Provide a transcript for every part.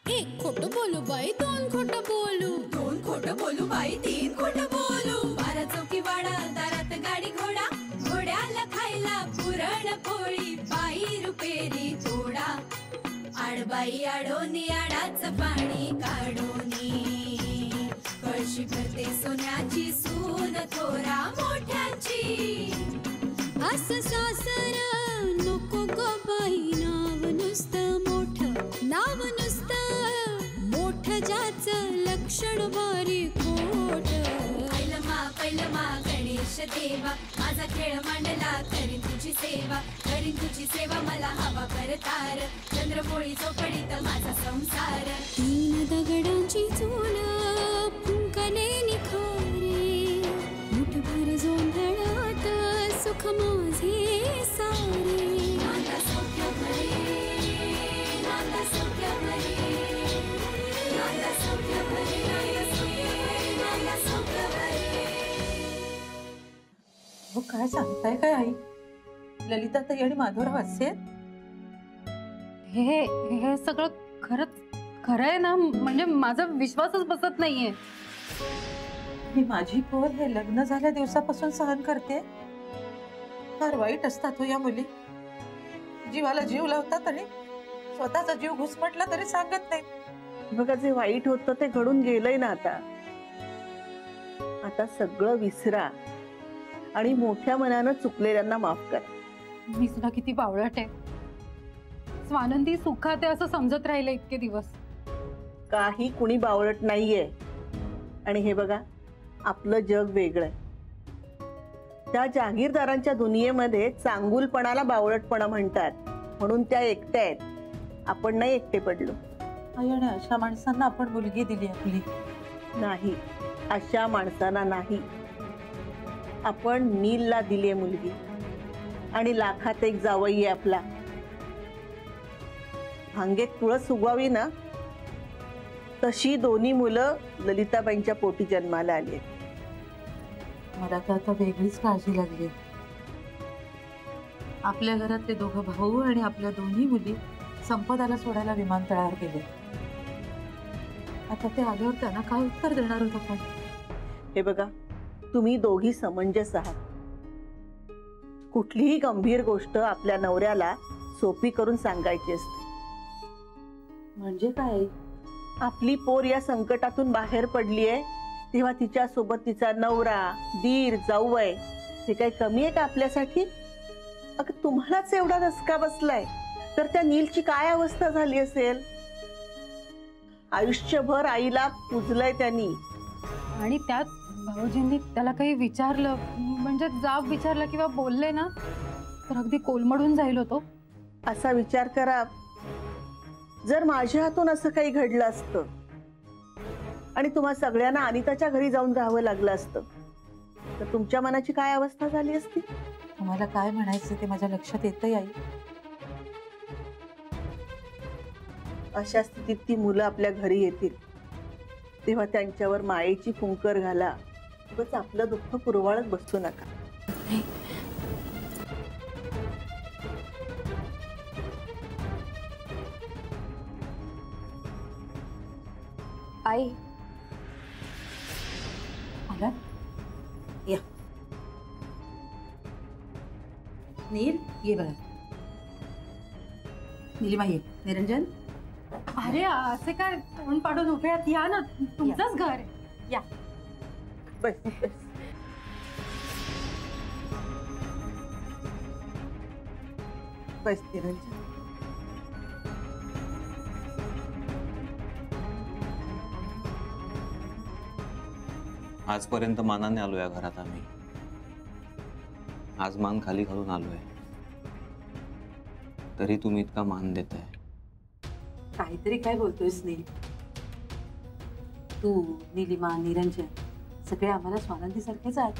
एक खोटं बोलू बाई, दोन खोटं बोलू, दोन खोटं बोलू बाई, तीन खोटं बोलू. 12 चौकी वाडा, दारात गाडी घोडा, घोड्याला खायला पुरण पोळी, बाई रुपेरी थोडा. आडबाई आडोनी आडाचं पाणी काढोनी, कळशी भरते सोन्याची सून थोरा मोठ्याची. असं सासर नको ग बाई, नाव नुसतं मोठं, नाव नुसतं मोठं, ज्याचं लक्षण बारी खोट. पैलमा गणेश देवा, माझा खेळ मांडला, करीन तुझी सेवा, करीन तुझी सेवा, मला हवा करतार, चंद्रपोळी चौकडीत माझा संसार. 3 दगडांची चूल फुंकले निखारे, मुठभर जोंधळात सुख माझे सारे. नांदा सौख्य भरे, नांदा सौख्य भरे, नांदा सौख्य भरे, नांदा सौख्य भरे. काय सांगताय काय आई? ललिता ताई आणि माधवराव असे हे सगळं खरं आहे ना? म्हणजे माझा विश्वासच बसत नाहीये. मी माझी पोर हे लग्न झाल्या दिवसापासून सहन करते. फार वाईट असतात हो या मुली. जीवाला जीव लावतात आणि स्वतःचा जीव घुसमटला तरी सांगत नाही. बघा, जे वाईट होतं ते घडून गेलंय ना. आता सगळं विसरा आणि मोठ्या मनानं चुकलेल्यांना माफ करा. मी सुद्धा किती बावळट आहे. स्वानंदी सुखात आहे असं समजत राहिलं इतके दिवस. काही कुणी बावळट नाहीये. आणि हे बघा, आपलं जग वेगळं आहे. त्या जागीरदारांच्या दुनियेमध्ये चांगुलपणाला बावळटपणा म्हणतात, म्हणून त्या एकट्या आहेत. आपण नाही एकटे पडलो. आई, आणि अशा माणसांना आपण मुलगी दिली आपली नाही. अशा माणसांना नाही. आपण नीलला दिली आहे मुलगी, आणि लाखात एक जावई आहे आपला. भांगेत तुळस उगवावी ना, तशी दोन्ही मुलं ललिताबाईंच्या पोटी जन्माला आली. मला तर आता वेगळीच काळजी लागली. आपल्या घरातले दोघं भाऊ आणि आपल्या दोन्ही मुली संपदाला सोडायला विमानतळावर गेले. आता ते आल्यावर त्यांना काय उत्तर देणार होत आपण? हे बघा, तुम्ही दोघी समंजस आहात. कुठलीही गंभीर गोष्ट आपल्या नवऱ्याला सोपी करून सांगायची असते. म्हणजे काय? आपली पोर या संकटातून बाहेर पडलीये, तेव्हा तिच्या सोबत तिचा नवरा, दीर, जाऊबाई हे काही कमी आहे का आपल्यासाठी? अगं, तुम्हालाच एवढा धसका बसलाय तर त्या नीलची काय अवस्था झाली असेल? आयुष्यभर आईला पुजलंय त्यांनी. आणि त्यात भाऊजींनी त्याला काही विचारलं, म्हणजे जाब विचारला किंवा बोलले ना, तर अगदी कोलमडून जाईल होतो. असा विचार करा, जर माझ्या हातून असं काही घडलं असतं आणि तुम्हा सगळ्यांना अनिताच्या घरी जाऊन राहावं लागलं असतं, तर तुमच्या मनाची काय अवस्था झाली असती? तुम्हाला काय म्हणायचं ते माझ्या लक्षात येतंय आई. अशा स्थितीत ती मुलं आपल्या घरी येतील, तेव्हा त्यांच्यावर मायेची फुंकर घाला. उगाच आपलं दुःख पुरवाळत बसू नका. आई, आला या. नील ये बघा. नीलिमा ये. निरंजन, अरे असे काय तोंड पाडून उभे आहात? या ना, तुमचंच घर आहे. या. बस बस. बस निरंजन. आजपर्यंत मानाने आलो या घरात आम्ही. आज मान खाली घालून आलोय, तरी तुम्ही इतका मान देताय. काहीतरी काय बोलतोयस नील? तू, नीलिमा, निरंजन सगळे आम्हाला स्वानंदी सारखेच आहेत.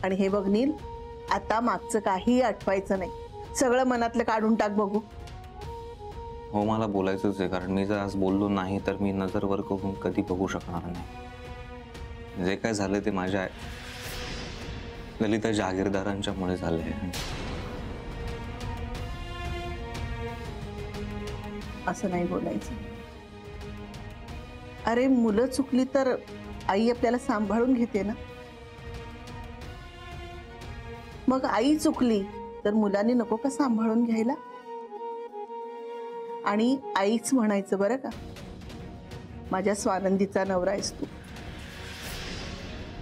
आणि हे बघ नील, आता मागचं काही आठवायचं नाही. सगळं मनातलं काढून टाक बघू. हो, मला बोलायचंच आहे, कारण मी जर आज बोललो नाही तर मी नजर वर करून कधी बघू शकणार नाही. जे काय झालं ते माझ्या ललिता जागीरदारांच्यामुळे झालंय. असं नाही बोलायचं. अरे मुलं चुकली तर आई आपल्याला सांभाळून घेते ना. मग आई चुकली तर मुलांनी नको का सांभाळून घ्यायला. आणि आईच म्हणायचं बरं का. माझ्या स्वानंदीचा नवरा आहेस तू.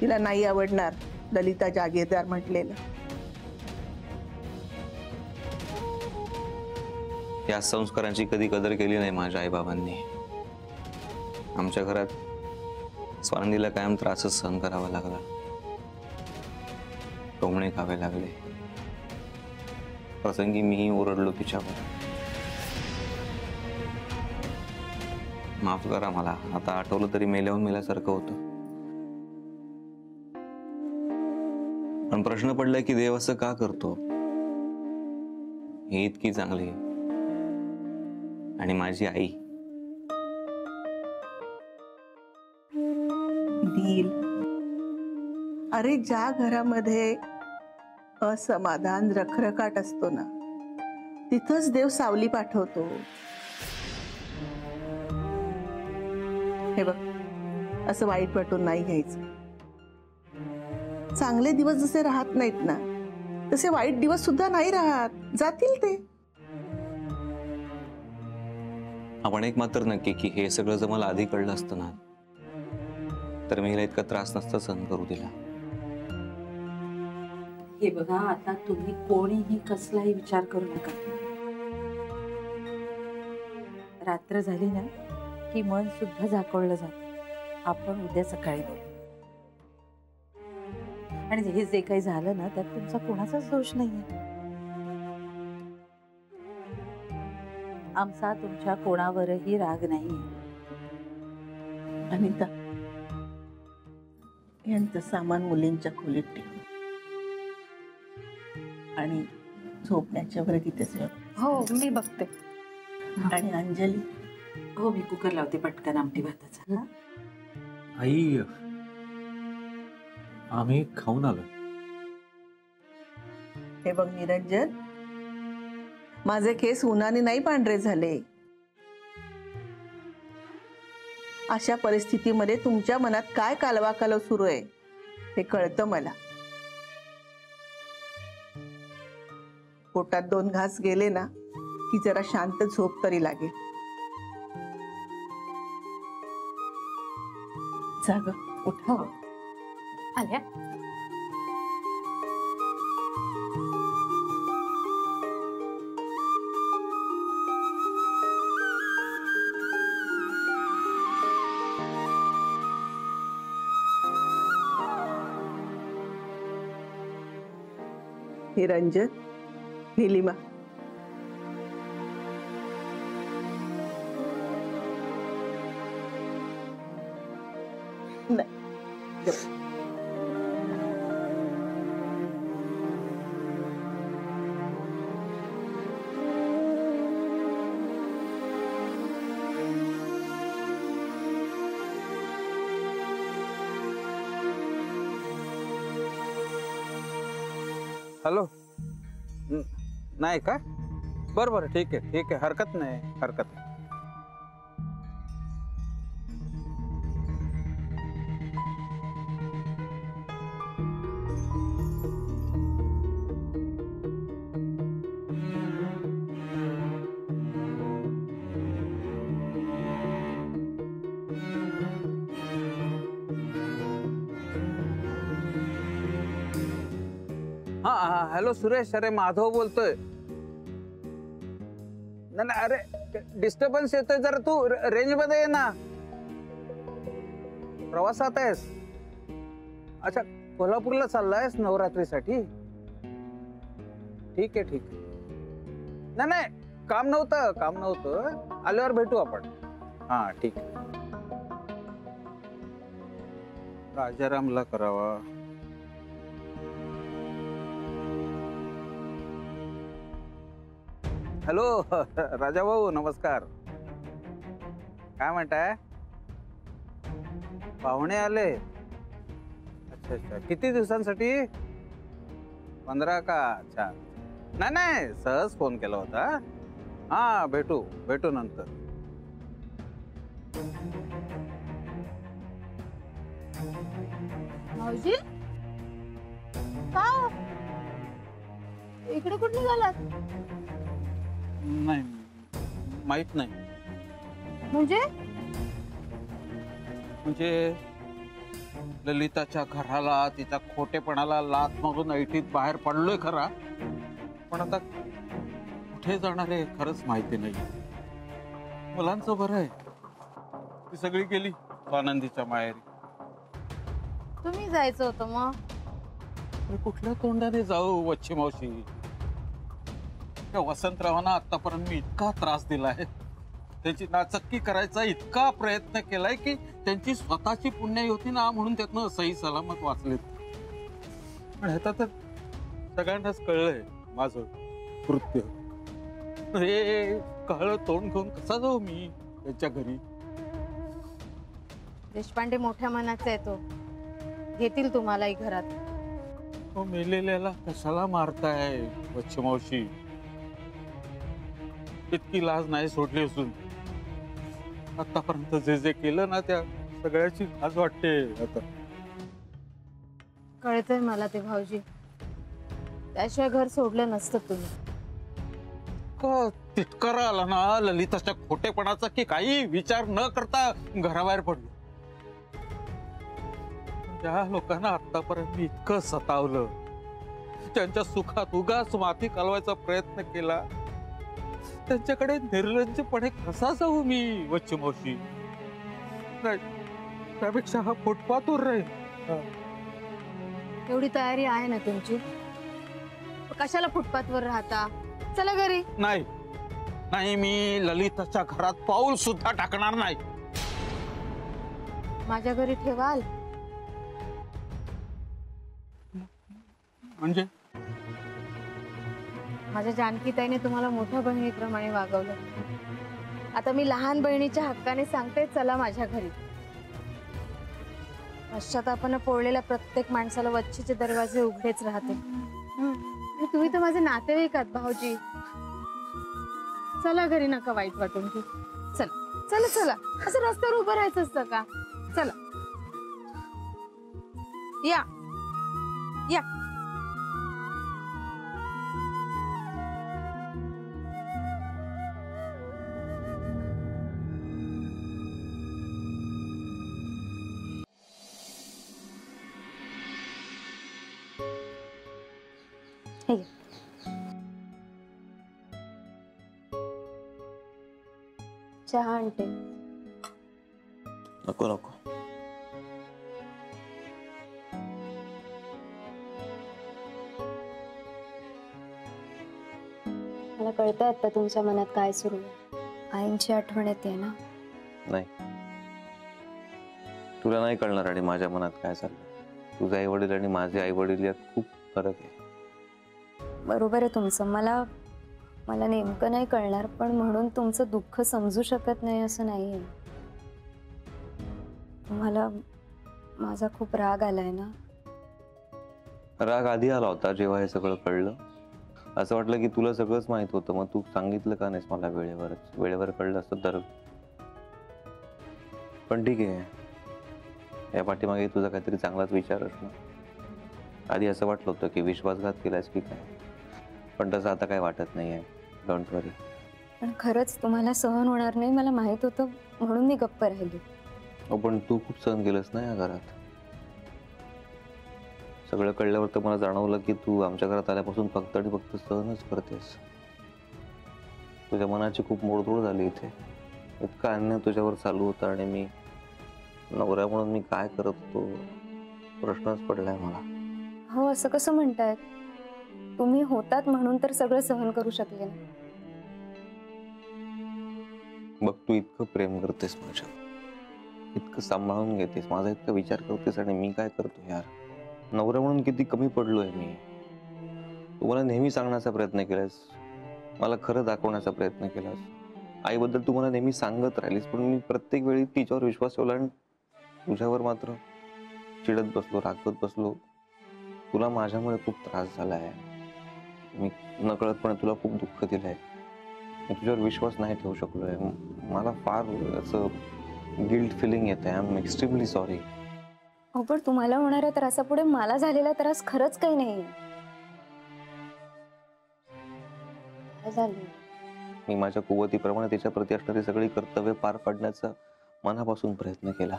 तिला नाही आवडणार ललिता जागीरदार म्हटलेलं. या संस्कारांची कधी कदर केली नाही माझ्या आईबाबांनी. आमच्या घरात स्वानंदीला कायम त्रासच सहन करावा लागला. टोमणे खावे लागले. प्रसंगी मीही ओरडलो तिच्यावर. माफ करा मला. आता आठवलं तरी मेल्याहून मेल्यासारखं होतं. पण प्रश्न पडलाय की देव असं का करतो. ही इतकी चांगली आणि माझी आई. दिल. अरे ज्या घरामध्ये असमाधान रखरखाट असतो ना तिथंच देव सावली पाठवतो. हे बघ असं वाईट वाटून नाही घ्यायचं. चांगले दिवस जसे राहत नाहीत ना तसे वाईट दिवस सुद्धा नाही राहत. जातील ते. आपण एक मात्र नक्की की हे सगळं जर मला आधी कळलं असतं ना तर मी हिला इतका त्रास नसता सहन करू दिला. हे बघा आता तुम्ही कोणीही कसलाही विचार करू नका. रात्र झाली ना की मन सुद्धा झाकोळलं जात. आपण उद्या सकाळी बोलू. आणि हे जे काही झालं ना त्यात तुमचा कोणाचाच दोष नाहीये. आमचा तुमच्या कोणावरही राग नाहीये. अनिता यांचं सामान मुलींच्या खोलीत ठेव आणि झोपण्याच्या वेळी तिथेच ठेव. हो मी बघते. आणि अंजली. हो मी कुकर लावते पटकन आमटी भाताचा. हा? आई आम्ही खाऊन आलो. हे बघ निरंजन माझे केस उन्हाने नाही पांढरे झाले. अशा परिस्थितीमध्ये तुमच्या मनात काय कालवाकालव सुरू आहे हे कळतं मला. पोटात 2 घास गेले ना की जरा शांत झोप तरी लागेल. जाग उठ. हो आल्या. निरंजन नीलिमा नाही. हॅलो. नाही का. बरं बरं ठीक आहे हरकत नाही हरकत नाही. हा हॅलो सुरेश. अरे माधव बोलतोय. नाही अरे डिस्टर्बन्स येतोय जरा. तू रेंज मध्ये ये ना. प्रवासात आहेस. अच्छा कोल्हापूरला चाललायस नवरात्रीसाठी. ठीक आहे नाही काम नव्हतं आल्यावर भेटू आपण. हा ठीक आहे. राजारामला करावा. हॅलो राजा भाऊ नमस्कार. काय म्हणताय. पाहुणे आले. अच्छा किती दिवसांसाठी. 15 का. अच्छा नाही सहज फोन केला होता. हा भेटू नंतर. भाऊजी का इकडे कुठे निघालात? नाही माहित नाही. म्हणजे म्हणजे ललिताच्या घराला तिच्या खोटेपणाला लाथ मारून ऐटीत बाहेर पडलोय खरा, पण आता कुठे जाणार आहे खरंच माहिती नाही. मुलांचं बरं आहे, ती सगळी गेली आनंदीच्या माहेरी. तुम्ही जायचं होतं मग. मी कुठल्या तोंडाने जाऊ वच्छी मावशी? त्या वसंतरावांना आतापर्यंत मी इतका त्रास दिलाय, त्याची नाचक्की करायचा इतका प्रयत्न केलाय की त्यांची स्वतःची पुण्याई होती ना म्हणून त्यातनं सही सलामत वाचलेत. पण ह्याचा तर सगळ्यांनाच कळलंय माझं कृत्य. हे कळलं तोंड घेऊन कसा जाऊ मी त्यांच्या घरी? देशपांडे मोठ्या मनाचा आहे तो, घेतील तुम्हालाही घरात. तो मेलेल्याला कशाला मारताय वच्छी मावशी? इतकी लाज नाही सोडली असून आतापर्यंत जे जे केलं ना त्या सगळ्याची लाज वाटते आता. कळतंय मला ते भाऊजी, त्याशिवाय घर सोडलं नसतं तुम्ही. का तिटकारा आला ना ललिताच्या खोटेपणाचा की काही विचार न करता घराबाहेर पडलो. त्या लोकांना आतापर्यंत मी इतकं सतावलं, त्यांच्या सुखात उगाच माती कालवायचा प्रयत्न केला, त्यांच्याकडे निर्लज्जपणे कसा जाऊ मी वच्छी मावशी? नाही, त्यापेक्षा हा फुटपाथवर राहील. एवढी तयारी आहे ना तुमची, कशाला फुटपाथवर राहता? चला घरी. नाही नाही, मी ललिताच्या घरात पाऊल सुद्धा टाकणार नाही. माझ्या घरी ठेवाल म्हणजे? माझ्या जानकीताईने तुम्हाला मोठ्या बहिणीप्रमाणे वागवलं, आता मी लहान बहिणीच्या हक्काने सांगते, चला माझ्या घरी. पश्चातापानं पोळलेल्या प्रत्येक माणसाला वच्छीचे दरवाजे उघडेच राहते. आणि तुम्ही तर माझे नातेवाईक आहात भाऊजी. चला घरी, नका वाईट वाटून घेऊ. चला चला चला, असं रस्त्यावर उभं राहायचं असतं का? चला या या. चहा आणते. नको नको. मला कळतंय आता तुमच्या मनात काय सुरू आहे. आईंची आठवण येते ना. नाही, तुला नाही कळणार आणि माझ्या मनात काय चाललंय. तुझे आई वडील आणि माझे आई वडील यात खूप फरक आहे. बरोबर आहे तुमचं. मला नेमकं नाही कळणार, पण म्हणून तुमचं दुःख समजू शकत नाही असं नाहीये. तुम्हाला माझा खूप राग आलाय ना. राग आधी आला होता जेव्हा हे सगळं कळलं. असं वाटलं की तुला सगळंच माहित होतं, मग तू सांगितलं का नाहीस मला वेळेवर कळलं असतं तर. पण ठीक आहे, या पाठीमागे तुझा काहीतरी चांगलाच विचार असणार. आधी असं वाटलं होतं की विश्वासघात केलास की काय, पण तसं आता काय वाटत नाहीये. डोंट वरी. पण खरंच तुम्हाला सहन होणार नाही मला माहित होतं, म्हणून मी गप्प राहिली. पण तू खूप सहन केलंस ना या घरात. सगळं कळल्यावर तर मला जाणवलं की तू आमच्या घरात आल्यापासून फक्त आणि फक्त सहनच करतेस. तुझ्या मनाची खूप मोडतोड झाली इथे. इतका अन्याय तुझ्यावर चालू होता आणि मी नवऱ्या म्हणून मी काय करत होतो प्रश्नच पडलाय मला. हो, असं कसं म्हणताय? तुम्ही होतात म्हणून तर सगळं सहन करू शकले ना. बघ, तू इतकं प्रेम करतेस माझ्या, इतकं सांभाळून घेतेस, माझा इतका विचार करतेस आणि मी काय करतो यार? नवरा म्हणून किती कमी पडलोय मी. तू मला नेहमी सांगण्याचा प्रयत्न केलास, मला खरं दाखवण्याचा प्रयत्न केलास. आईबद्दल तू मला नेहमी सांगत राहिलीस, पण मी प्रत्येक वेळी तिच्यावर विश्वास ठेवला आणि तुझ्यावर मात्र चिडत बसलो, रागवत बसलो. तुला माझ्यामुळे खूप त्रास झालाय. मी नकळतपणे तुला खूप दुःख दिलंय. मी तुझ्यावर विश्वास नाही ठेवू शकलोय. मला फार असं गिल्ट फिलिंग येते. I am extremely sorry. हो पण तुम्हाला होणाऱ्या त्रासापुढे मला झालेला त्रास खरंच काही नाही. काय झालं? मी माझ्या कुवतीप्रमाणे तिच्या प्रती असणारी सगळी कर्तव्य पार पाडण्याचा मनापासून प्रयत्न केला.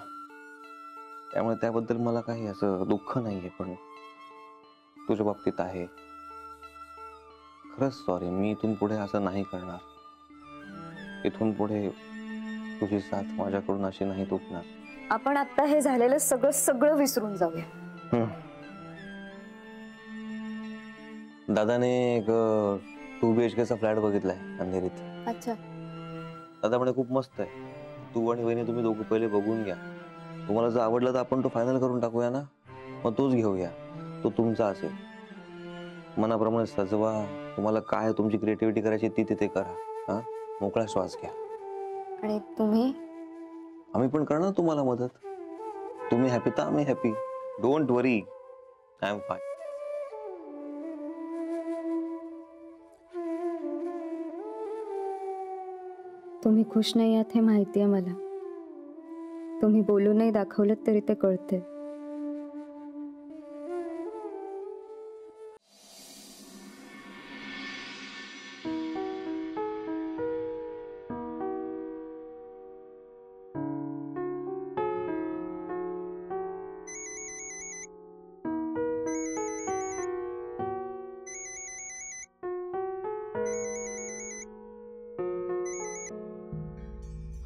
त्यामुळे त्याबद्दल मला काही असं दुःख नाहीये. पण तुझ्या बाबतीत आहे. खरंच सॉरी. मी इथून पुढे असं नाही करणार. इथून पुढे तुझी साथ माझ्याकडून अशी नाही तुटणार. आपण आता हे झालेलं सगळं सगळं विसरून जाऊया. दादाने एक 2 BHK चा फ्लॅट बघितलाय अंधेरीत. अच्छा. दादा म्हणे खूप मस्त आहे. तू आणि वहिनी तुम्ही दोघं पहिले बघून घ्या. तुम्हाला जर आवडलं तर आपण तो फायनल करून टाकूया ना. मग तोच घेऊया. तो तुमचा असेल. मनाप्रमाणे सजवा. तुम्हाला काय तुमची क्रिएटिव्हिटी करायची ती तिथे करा. हा, मोकळा श्वास घ्या. आणि तुम्ही? आम्ही पण करणार तुम्हाला मदत. तुम्ही हॅपी तर आम्ही happy. Don't worry. I am fine. तुम्ही खुश नाही आहात हे माहिती आहे मला. तुम्ही बोलून नाही दाखवलं तरी ते कळते.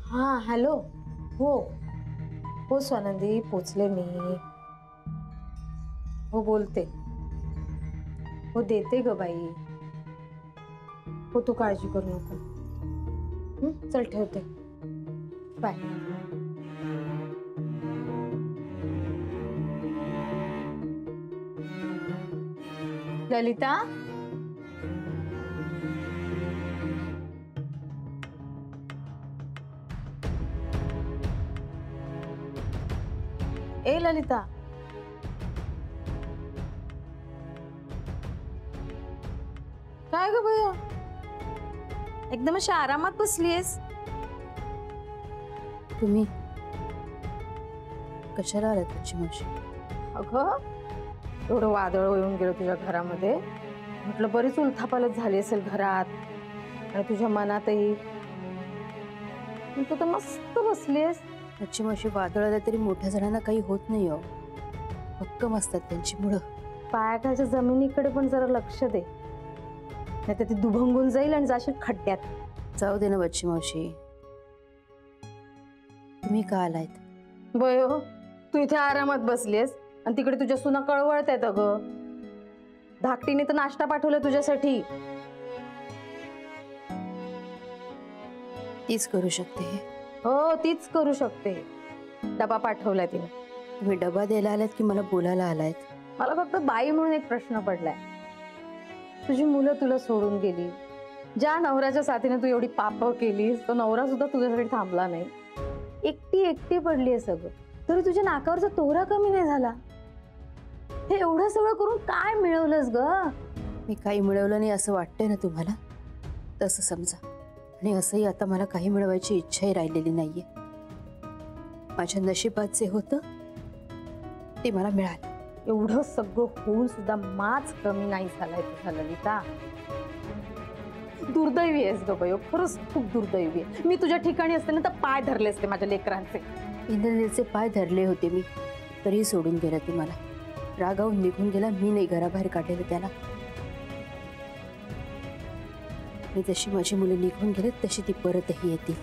हां हॅलो. हो हो स्वानंदी पोचले मी. हो बोलते. हो देते ग बाई. हो तू काळजी करू नको. चल ठेवते. बाय. ललिता. ए ललिता. काय ग भैया एकदम अशी आरामात बसलीयस. तुम्ही कशाला आलात तुझी मावशी? अगं एवढं वादळ येऊन गेलं तुझ्या घरामध्ये. म्हटलं बरीच उलथापालथ झाली असेल घरात आणि तुझ्या मनातही. तू तर मस्त बसलीयस. त्याची मावशी वादळ आलं तरी मोठ्या जणांना काही होत नाही हो. भक्कम असतात त्यांची मुळं. पायाखालच्या जमिनीकडे पण जरा लक्ष दे. नाही तर ती दुभंगून जाईल आणि जाशील खड्ड्यात. जाऊ दे ना बच्ची मावशी. तुम्ही का आलायत? बयो तू इथे आरामात बसलीयस आणि तिकडे तुझ्या सुना कळवळत आहेत. अगं धाकटीने तर नाश्ता पाठवला तुझ्यासाठी. तीच करू शकते. हो तीच करू शकते. डबा पाठवलाय तिने. तुम्ही डबा द्यायला आलात की मला बोलायला आलायत? मला फक्त बाई म्हणून एक प्रश्न पडलाय. तुझी मुलं तुला सोडून गेली. ज्या नवऱ्याच्या साथीने तू एवढी पाप केलीस तो नवरा सुद्धा तुझ्यासाठी थांबला नाही. एकटी एकटी पडली आहे सगळं. तरी तुझ्या नाकावरचा तोरा कमी नाही झाला. हे एवढं सगळं करून काय मिळवलंस ग? मी काही मिळवलं नाही असं वाटतंय ना तुम्हाला? तसं समजा. आणि असंही आता मला काही मिळवायची इच्छाही राहिलेली नाहीये. माझ्या नशिबात जे होतं ते मला मिळालं. एवढं सगळं होऊन सुद्धा माच कमी नाही झालाय तुझा ललिता. दुर्दैवी आहेस ग बयो. खरंच खूप दुर्दैवी आहे. मी तुझ्या ठिकाणी असते ना तर पाय धरले असते माझ्या लेकरांचे. इंद्रनीलचे पाय धरले होते मी तरी सोडून गेला ती मला. रागावून निघून गेला. मी नाही घराबाहेर काढलेलं त्याला. आणि जशी माझी मुलं निघून गेले तशी ती परतही येतील.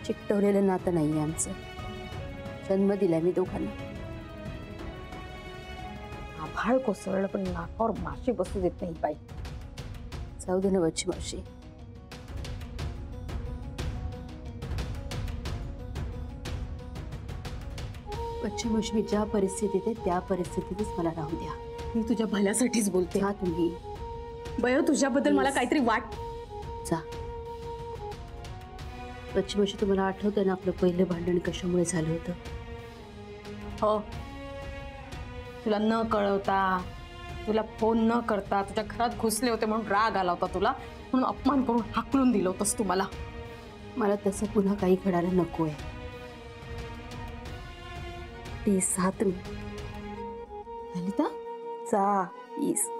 चिकटवलेलं नातं नाहीये आमचं. जन्म दिलाय मी दोघांना. आभाळ कोसळलं पण नाकावर माशी बसू देत नाही बाई. जाऊ दे ना बच्ची मावशी. बच्ची मावशी मी ज्या परिस्थितीत आहे त्या परिस्थितीतच मला राहू द्या. मी तुझ्या भल्यासाठीच बोलते. जा तुम्ही. बयो तुझ्याबद्दल मला काहीतरी वाट. जा. बच्ची मावशी तुम्हाला आठवतंय ना आपलं पहिलं भांडण कशामुळे झालं होतं? हो. तुला न कळवता तुला फोन न करता तुझ्या घरात घुसले होते म्हणून राग आला होता तुला. म्हणून अपमान करून हाकलून दिलं होतंस तू मला. मला तसं पुन्हा काही घडायला नकोय. प्लीज जा तुम्ही. ललिता जा प्लीज.